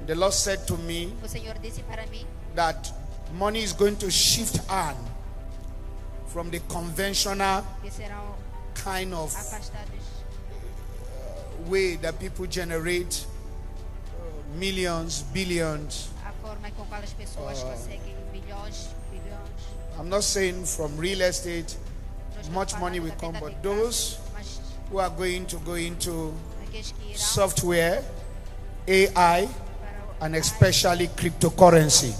The Lord said to me O Senhor disse para mim that money is going to shift on from the conventional que serão kind of afastados way that people generate millions, billions. a forma com qual as pessoas conseguem bilhões. I'm not saying from real estate much money will come, but those who are going to go into software, AI, and especially cryptocurrency.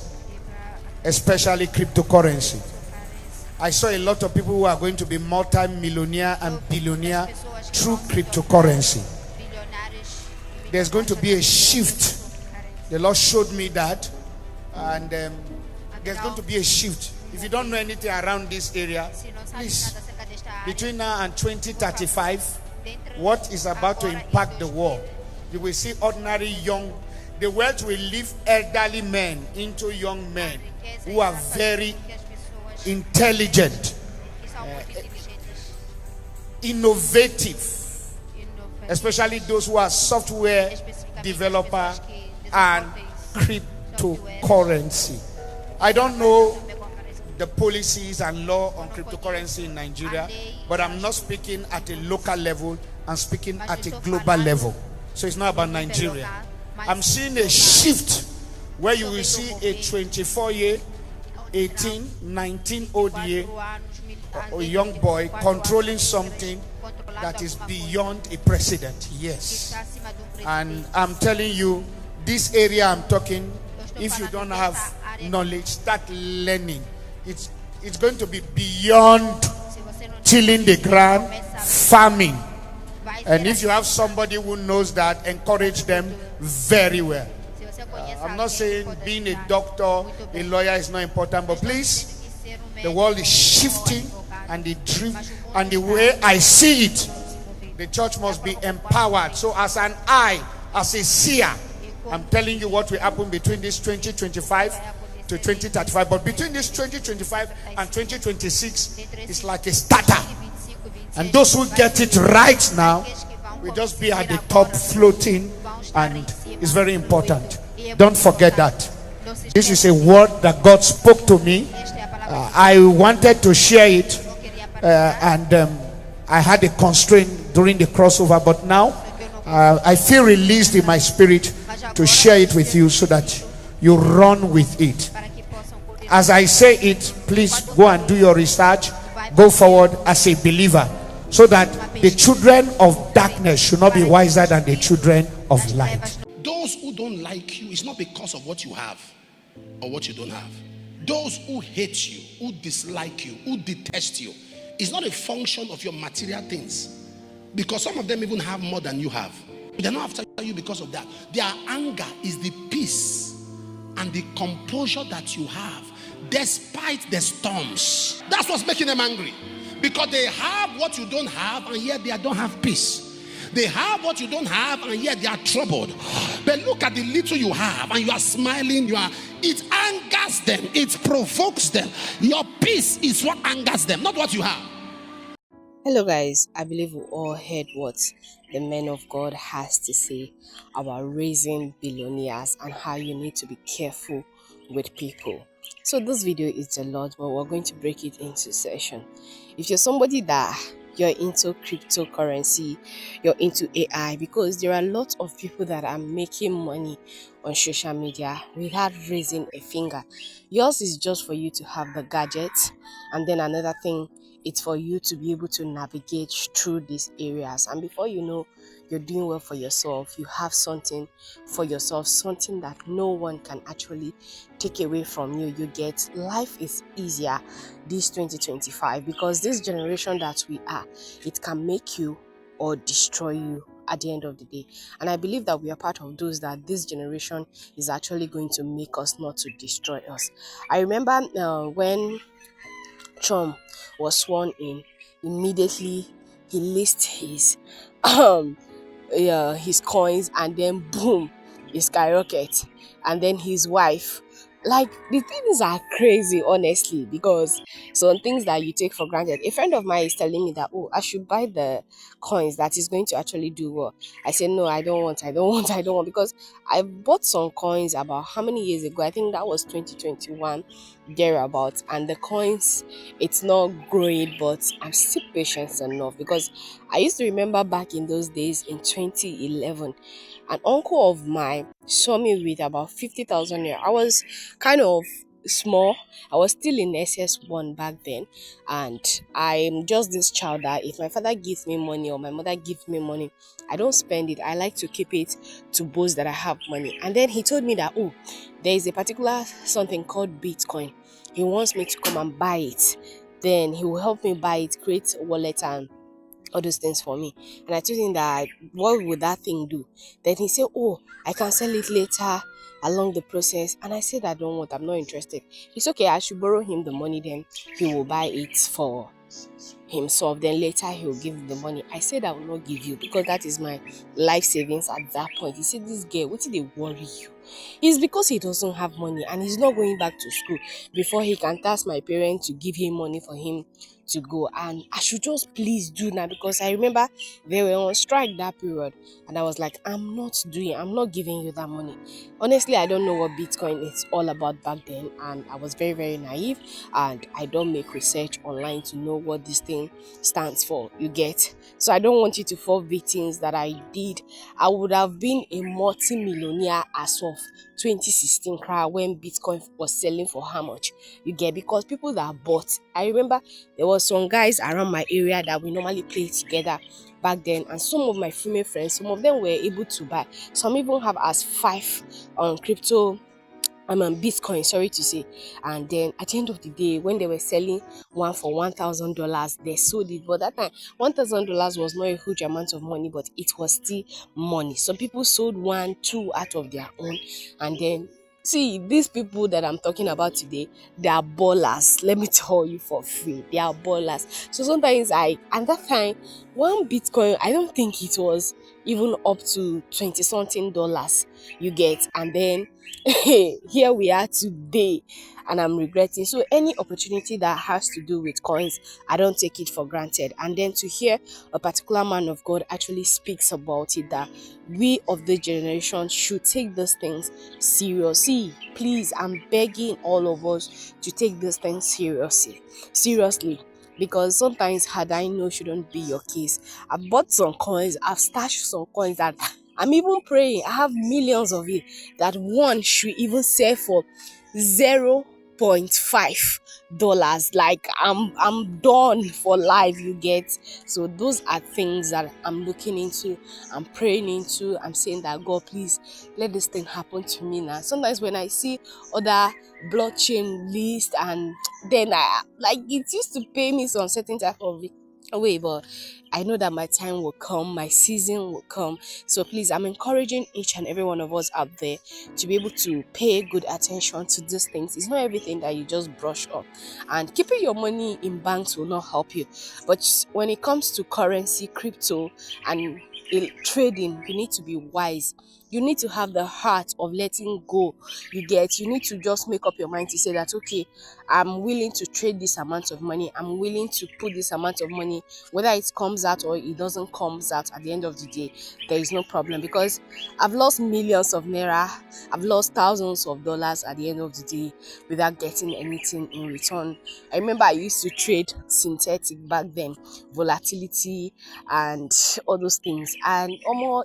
I saw a lot of people who are going to be multi-millionaire and billionaire through cryptocurrency. There's going to be a shift. The Lord showed me that, and there's going to be a shift. If you don't know anything around this area, please, between now and 2035, what is about to impact the world? You will see ordinary the world will leave elderly men into young men who are very intelligent, innovative, especially those who are software developer and cryptocurrency. I don't know the policies and law on cryptocurrency in Nigeria, but I'm not speaking at a local level, I'm speaking at a global level. So it's not about Nigeria. I'm seeing a shift where you will see a 24-year, 18, 19-old year or young boy controlling something that is beyond a president. Yes. And I'm telling you, this area I'm talking, if you don't have knowledge, start learning. It's going to be beyond tilling the ground, farming. And if you have somebody who knows that, encourage them very well. I'm not saying being a doctor, a lawyer is not important, but please, the world is shifting, and the way I see it, the church must be empowered. So as an eye, as a seer, I'm telling you what will happen between this 2025 to 2035, but between this 2025 and 2026, it's like a starter. And those who get it right now will just be at the top floating, and it's very important. Don't forget that. This is a word that God spoke to me. I wanted to share it, and I had a constraint during the crossover, but now I feel released in my spirit to share it with you so that you run with it. As I say it, please go and do your research. Go forward as a believer, so that the children of darkness should not be wiser than the children of light. Those who don't like you, it's not because of what you have or what you don't have. Those who hate you, who dislike you, who detest you, it's not a function of your material things. Because some of them even have more than you have. They're not after you because of that. Their anger is the peace and the composure that you have despite the storms. That's what's making them angry. Because they have what you don't have, and yet they don't have peace. They have what you don't have, and yet they are troubled. But look at the little you have, and you are smiling. It angers them. It provokes them. Your peace is what angers them, not what you have. Hello guys, I believe we all heard what the man of God has to say about raising billionaires and how you need to be careful with people. So this video is a lot, but we're going to break it into session. If you're somebody that you're into cryptocurrency, you're into AI, because there are lots of people that are making money on social media without raising a finger. Yours is just for you to have the gadgets, and then another thing, it's for you to be able to navigate through these areas. And before you know, you're doing well for yourself. You have something for yourself, something that no one can actually take away from you. You get life is easier this 2025, because this generation that we are, it can make you or destroy you at the end of the day. And I believe that we are part of those that this generation is actually going to make us, not to destroy us. I remember when Trump was sworn in, immediately he listed his coins, and then boom, he skyrocket. And then his wife like the things are crazy, honestly, because some things that you take for granted. A friend of mine is telling me that, oh, I should buy the coins that is going to actually do well. I said, no, I don't want, because I bought some coins about how many years ago? I think that was 2021, thereabouts. And the coins, it's not growing, but I'm still patient enough, because I used to remember back in those days in 2011, an uncle of mine saw me with about 50,000 naira. I was kind of small. I was still in SS1 back then, and I'm just this child that if my father gives me money or my mother gives me money, I don't spend it. I like to keep it to boast that I have money. And then he told me that, oh, there is a particular something called Bitcoin. He wants me to come and buy it. Then he will help me buy it, create a wallet and all those things for me. And I told him that, what would that thing do? Then he said, oh, I can sell it later along the process. And I said, I don't want, I'm not interested. It's okay, I should borrow him the money, then he will buy it for himself, then later he will give the money. I said, I will not give you, because that is my life savings at that point. He said, this girl, what did they worry you? It's because he doesn't have money and he's not going back to school before he can task my parents to give him money for him to go. And I should just please do now, because I remember they were on strike that period, and I was like, I'm not giving you that money. Honestly, I don't know what Bitcoin is all about back then, and I was very, very naive, and I don't make research online to know what this thing stands for, you get? So I don't want you to fall victims that I did. I would have been a multi-millionaire as of 2016 when Bitcoin was selling for how much, you get? Because people that bought, I remember there was some guys around my area that we normally play together back then, and some of my female friends, some of them were able to buy. Some even have as 5 on crypto, on Bitcoin, sorry to say. And then at the end of the day, when they were selling one for $1,000, they sold it. But that time, $1,000 was not a huge amount of money, but it was still money. Some people sold 1, 2 out of their own, and then see, these people that I'm talking about today, they are ballers. Let me tell you for free, they are ballers. So sometimes at that time, one Bitcoin, I don't think it was even up to 20 something dollars, you get? And then here we are today, and I'm regretting. So any opportunity that has to do with coins, I don't take it for granted. And then to hear a particular man of God actually speaks about it, that we of the generation should take these things seriously. Please, I'm begging all of us to take these things seriously, because sometimes had I know shouldn't be your case. I bought some coins, I've stashed some coins that I'm even praying, I have millions of it, that one should even sell for $0.5. Like I'm done for life, you get? So those are things that I'm looking into, I'm praying into. I'm saying that, God, please let this thing happen to me now. Sometimes when I see other blockchain list, and then I like, it used to pay me some certain type of way, but I know that my time will come, my season will come. So please, I'm encouraging each and every one of us out there to be able to pay good attention to these things. It's not everything that you just brush up, and keeping your money in banks will not help you. But when it comes to currency, crypto, and trading, you need to be wise. You need to have the heart of letting go, you get? You need to just make up your mind to say that, okay, I'm willing to trade this amount of money, I'm willing to put this amount of money, whether it comes out or it doesn't come out. At the end of the day, there is no problem, because I've lost millions of naira, I've lost thousands of dollars at the end of the day without getting anything in return. I remember I used to trade synthetic back then, volatility and all those things, and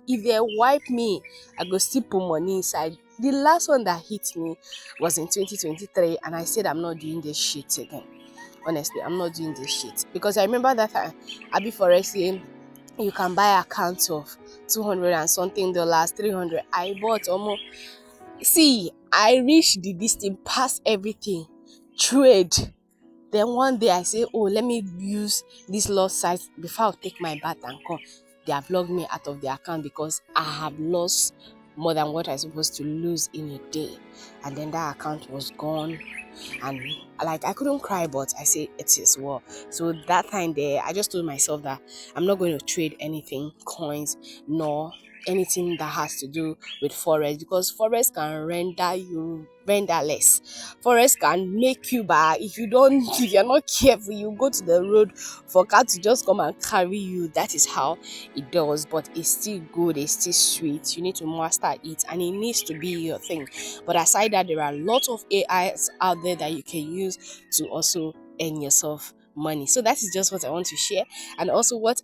if they wipe me, I go still put money inside. The last one that hit me was in 2023, and I said, I'm not doing this shit again. Honestly, I'm not doing this shit, because I remember that time Abi Forex saying you can buy accounts of 200 and something dollars, 300. I bought almost. See, I reached this thing past everything, trade. Then one day I say, oh, let me use this lost site before I take my bath and come. They have logged me out of the account because I have lost more than what I'm supposed to lose in a day. And then that account was gone. And like, I couldn't cry, but I say it is well. So that time there, I just told myself that I'm not going to trade anything, coins, nor anything that has to do with forex, because forex can render you render less. Forest can make you bad if you're not careful. You go to the road for car to just come and carry you. That is how it does, but it's still good, it's still sweet. You need to master it, and it needs to be your thing. But aside that, there are lots of AIs out there that you can use to also earn yourself money. So that is just what I want to share. And also what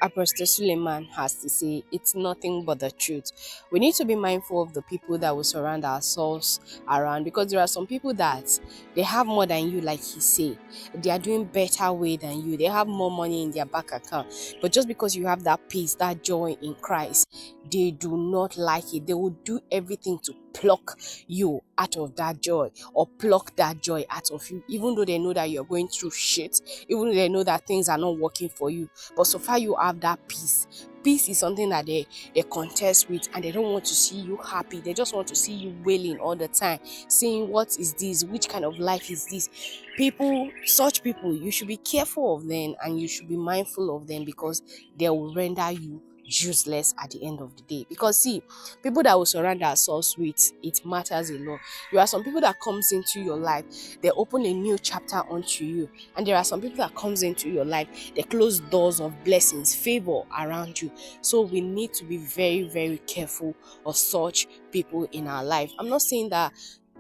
Apostle Suleiman has to say, it's nothing but the truth. We need to be mindful of the people that will surround ourselves around, because there are some people that they have more than you, like he say. They are doing better way than you. They have more money in their bank account. But just because you have that peace, that joy in Christ, they do not like it. They will do everything to pluck you out of that joy, or pluck that joy out of you, even though they know that you're going through shit, even though they know that things are not working for you. But so far you have that peace. Peace is something that they contest with, and they don't want to see you happy. They just want to see you wailing all the time, saying, what is this? Which kind of life is this? Such people, you should be careful of them, and you should be mindful of them, because they will render you useless at the end of the day. Because see, people that will surround ourselves with, it matters a lot. There are some people that comes into your life, they open a new chapter onto you, and there are some people that comes into your life, they close doors of blessings, favor around you. So we need to be very, very careful of such people in our life. I'm not saying that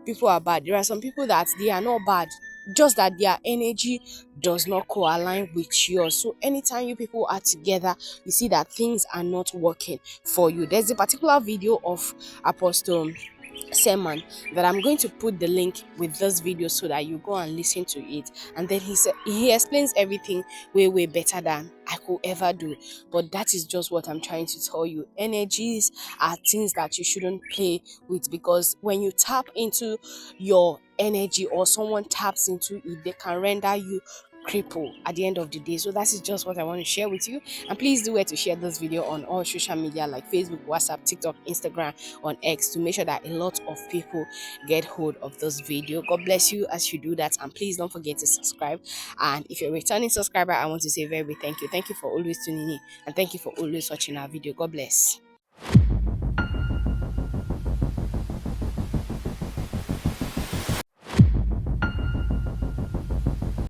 people are bad. There are some people that they are not bad, just that their energy does not co-align with yours. So anytime you people are together, you see that things are not working for you. There's a particular video of Apostle sermon that I'm going to put the link with this video so that you go and listen to it. And then he explains everything way better than I could ever do. But that is just what I'm trying to tell you. Energies are things that you shouldn't play with, because when you tap into your energy, or someone taps into it, they can render you cripple at the end of the day. So that is just what I want to share with you. And please do where to share this video on all social media like Facebook, WhatsApp, TikTok, Instagram, on X, to make sure that a lot of people get hold of this video. God bless you as you do that, and please don't forget to subscribe. And if you're a returning subscriber, I want to say very thank you. Thank you for always tuning in, and thank you for always watching our video. God bless.